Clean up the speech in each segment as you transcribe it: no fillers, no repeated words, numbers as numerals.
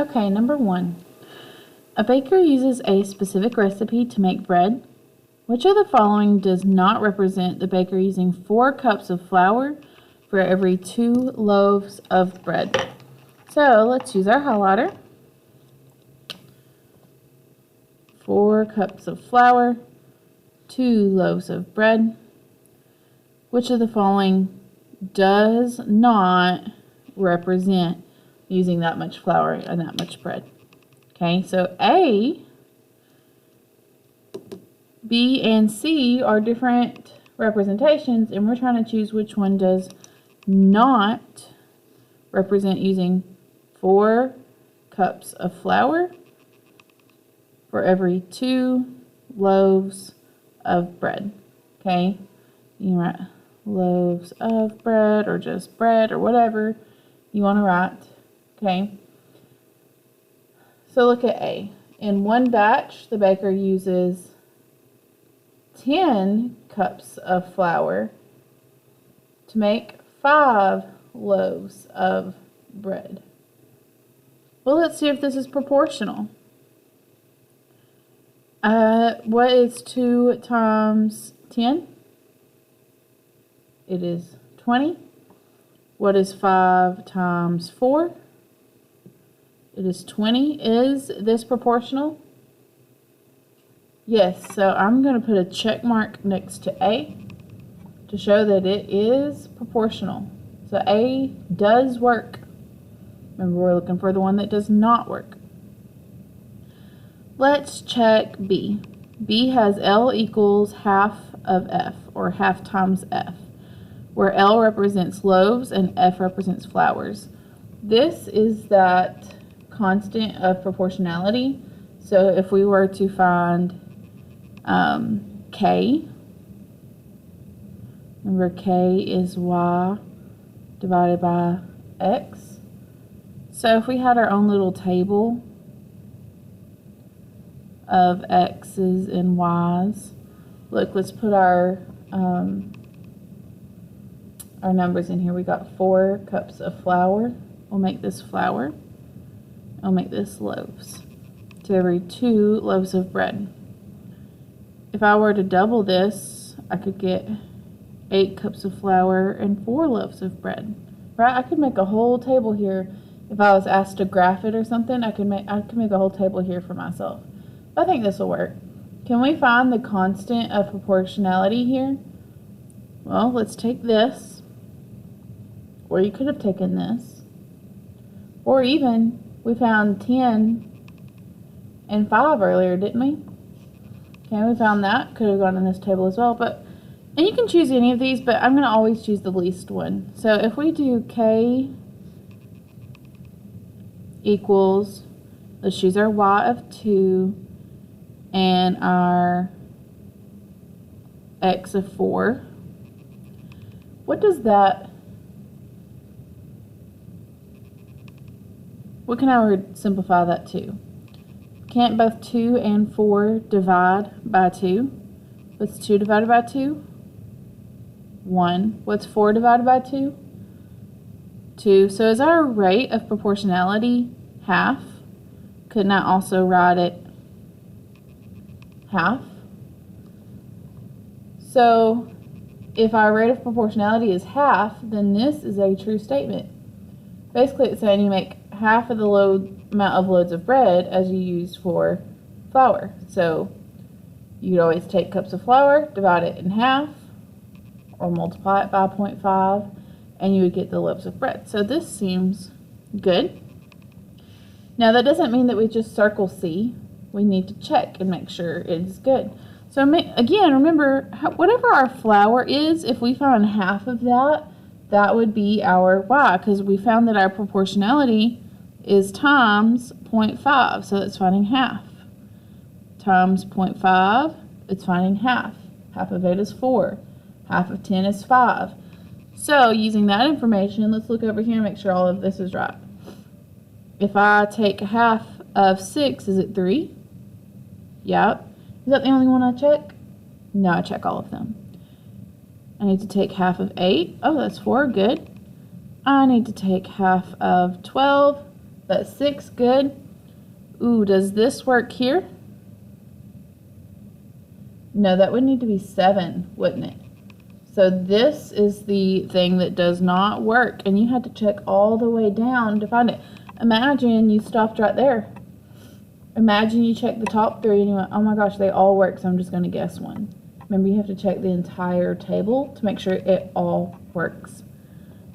Okay, number 1. A baker uses a specific recipe to make bread. Which of the following does not represent the baker using 4 cups of flour for every 2 loaves of bread? So let's use our highlighter. 4 cups of flour, 2 loaves of bread. Which of the following does not represent using that much flour and that much bread? Okay, so A, B, and C are different representations, and we're trying to choose which one does not represent using 4 cups of flour for every 2 loaves of bread. Okay, you can write loaves of bread or just bread or whatever you want to write. Okay, so look at A. In one batch, the baker uses 10 cups of flour to make 5 loaves of bread. Well, let's see if this is proportional. What is 2 times 10? It is 20. What is 5 times 4? It is 20. Is this proportional? Yes, so I'm going to put a check mark next to A to show that it is proportional. So A does work. Remember, we're looking for the one that does not work. Let's check B. B has L equals half of F, or half times F, where L represents loaves and F represents flours. This is that constant of proportionality. So if we were to find K, remember K is Y divided by X. So if we had our own little table of X's and Y's, look, let's put our numbers in here. We got 4 cups of flour. We'll make this flour. I'll make this loaves. To every 2 loaves of bread. If I were to double this, I could get 8 cups of flour and 4 loaves of bread. Right? I could make a whole table here. If I was asked to graph it or something, I could make a whole table here for myself. I think this will work. Can we find the constant of proportionality here? Well, let's take this, or you could have taken this, or even we found 10 and 5 earlier, didn't we? Okay, we found that. Could have gone in this table as well, and you can choose any of these, but I'm going to always choose the least one. So if we do K equals, let's choose our Y of 2 and our X of 4. What does that, what can I simplify that to? Can't both 2 and 4 divide by 2? What's 2 divided by 2? 1. What's 4 divided by 2? 2. So is our rate of proportionality half? Couldn't I also write it half? So if our rate of proportionality is half, then this is a true statement. Basically, it's saying you make half of the amount of loaves of bread as you use for flour. So you'd always take cups of flour, divide it in half, or multiply it by 0.5, and you would get the loaves of bread. So this seems good. Now that doesn't mean that we just circle C. We need to check and make sure it's good. So again, remember, whatever our flour is, if we found half of that, that would be our Y, because we found that our proportionality is times 0.5, so it's finding half. Times 0.5, it's finding half. Half of 8 is 4. Half of 10 is 5. So using that information, let's look over here and make sure all of this is right. If I take half of 6, is it 3? Yep. Is that the only one I check? No, I check all of them. I need to take half of 8. Oh, that's 4. Good. I need to take half of 12. That's 6, good. Ooh, does this work here? No, that would need to be 7, wouldn't it? So this is the thing that does not work, and you had to check all the way down to find it. Imagine you stopped right there. Imagine you checked the top 3 and you went, oh my gosh, they all work, so I'm just going to guess one. Remember, you have to check the entire table to make sure it all works.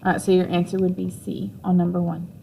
All right, so your answer would be C on number 1.